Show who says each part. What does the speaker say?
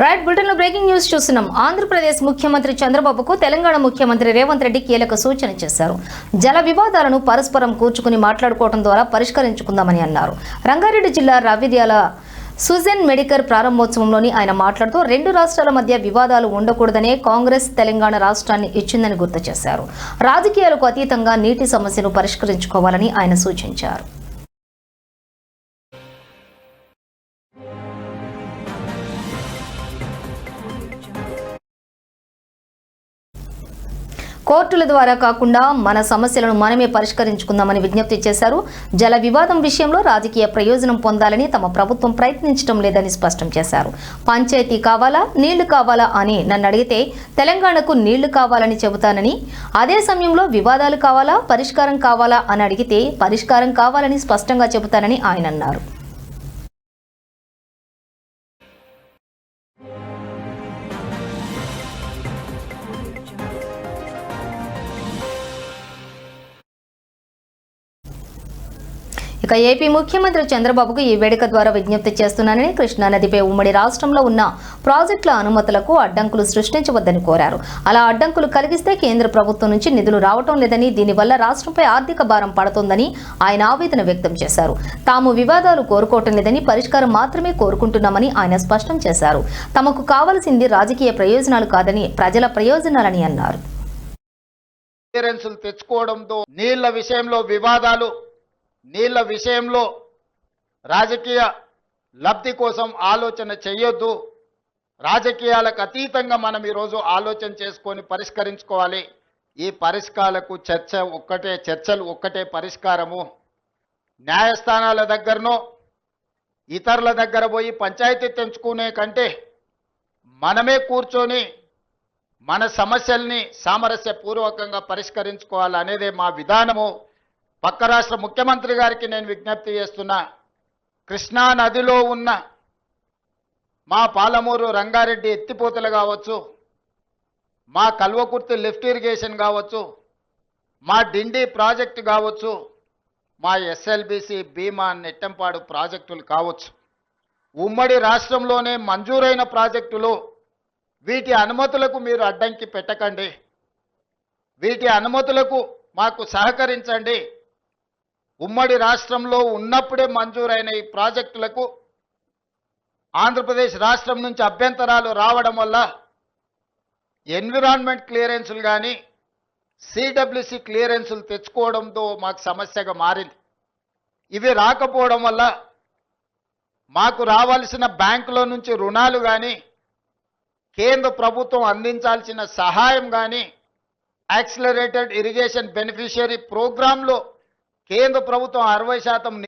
Speaker 1: Right bulletin లో breaking news చూస్తున్నాం. ఆంధ్రప్రదేశ్ ముఖ్యమంత్రి చంద్రబాబుకు తెలంగాణ ముఖ్యమంత్రి రేవంత్ రెడ్డి కీలక సూచన చేశారు. జల వివాదాలను పరస్పరం కూర్చుకుని మాట్లాడుకోవడం ద్వారా పరిష్కరించుకుందామని అన్నారు. రంగారెడ్డి జిల్లా రవిద్యాల సుజెన్ మెడికల్ ప్రారంభోత్సవంలోని ఆయన మాట్లాడుతూ రెండు రాష్ట్రాల మధ్య వివాదాలు ఉండకూడదనే కాంగ్రెస్ తెలంగాణ రాష్ట్రాన్ని ఇచ్చిందని గుర్తు చేశారు. రాజకీయాలకు అతీతంగా నీటి సమస్యను పరిష్కరించుకోవాలని ఆయన సూచించారు. కోర్టుల ద్వారా కాకుండా మన సమస్యలను మనమే పరిష్కరించుకుందామని విజ్ఞప్తి చేశారు. జల వివాదం విషయంలో రాజకీయ ప్రయోజనం పొందాలని తమ ప్రభుత్వం ప్రయత్నించడం లేదని స్పష్టం చేశారు. పంచాయతీ కావాలా, నీళ్లు కావాలా అని నన్ను అడిగితే తెలంగాణకు నీళ్లు కావాలని చెబుతానని, అదే సమయంలో వివాదాలు కావాలా, పరిష్కారం కావాలా అని అడిగితే పరిష్కారం కావాలని స్పష్టంగా చెబుతానని ఆయన అన్నారు. ఇక ఏపీ ముఖ్యమంత్రి చంద్రబాబుకు ఈ వేడుక ద్వారా విజ్ఞప్తి చేస్తున్నానని, కృష్ణా నదిపై ఉమ్మడి రాష్ట్రంలో ఉన్న ప్రాజెక్టుల అనుమతులకు అడ్డంకులు సృష్టించవద్దని కోరారు. అలా అడ్డంకులు కలిగిస్తే కేంద్ర ప్రభుత్వం నుంచి నిధులు రావటం లేదని, దీనివల్ల రాష్ట్రంపై ఆర్థిక భారం పడుతోందని ఆయన ఆవేదన వ్యక్తం చేశారు. తాము వివాదాలు కోరుకోవటం లేదని, పరిష్కారం మాత్రమే కోరుకుంటున్నామని ఆయన స్పష్టం చేశారు. తమకు కావాల్సింది రాజకీయ ప్రయోజనాలు కాదని, ప్రజల ప్రయోజనాలని అన్నారు.
Speaker 2: తెచ్చుకోవడంతో నీళ్ల విషయంలో రాజకీయ లబ్ధి కోసం ఆలోచన చేయొద్దు. రాజకీయాలకు అతీతంగా మనం ఈరోజు ఆలోచన చేసుకొని పరిష్కరించుకోవాలి. ఈ పరిష్కారాలకు చర్చలు ఒక్కటే పరిష్కారము. న్యాయస్థానాల దగ్గరనో ఇతరుల దగ్గర పోయి పంచాయతీ తెంచుకునే కంటే మనమే కూర్చొని మన సమస్యల్ని సామరస్యపూర్వకంగా పరిష్కరించుకోవాలనేదే మా విధానము. పక్క రాష్ట్ర ముఖ్యమంత్రి గారికి నేను విజ్ఞప్తి చేస్తున్నా, కృష్ణా నదిలో ఉన్న మా పాలమూరు రంగారెడ్డి ఎత్తిపోతలు కావచ్చు, మా కల్వకుర్తి లిఫ్ట్ ఇరిగేషన్ కావచ్చు, మా డిండి ప్రాజెక్టు కావచ్చు, మా ఎస్ఎల్బిసి భీమా నెట్టంపాడు ప్రాజెక్టులు కావచ్చు, ఉమ్మడి రాష్ట్రంలోనే మంజూరైన ప్రాజెక్టులు. వీటి అనుమతులకు మీరు అడ్డంకి పెట్టకండి. వీటి అనుమతులకు మాకు సహకరించండి. ఉమ్మడి రాష్ట్రంలో ఉన్నప్పుడే మంజూరైన ఈ ప్రాజెక్టులకు ఆంధ్రప్రదేశ్ రాష్ట్రం నుంచి అభ్యంతరాలు రావడం వల్ల ఎన్విరాన్మెంట్ క్లియరెన్సులు కానీ సిడబ్ల్యూసి క్లియరెన్సులు తెచ్చుకోవడంతో మాకు సమస్యగా మారింది. ఇవి రాకపోవడం వల్ల మాకు రావాల్సిన బ్యాంకులో నుంచి రుణాలు కానీ, కేంద్ర ప్రభుత్వం అందించాల్సిన సహాయం కానీ, యాక్సిలరేటెడ్ ఇరిగేషన్ బెనిఫిషియరీ ప్రోగ్రాంలో కేంద్ర ప్రభుత్వం 60%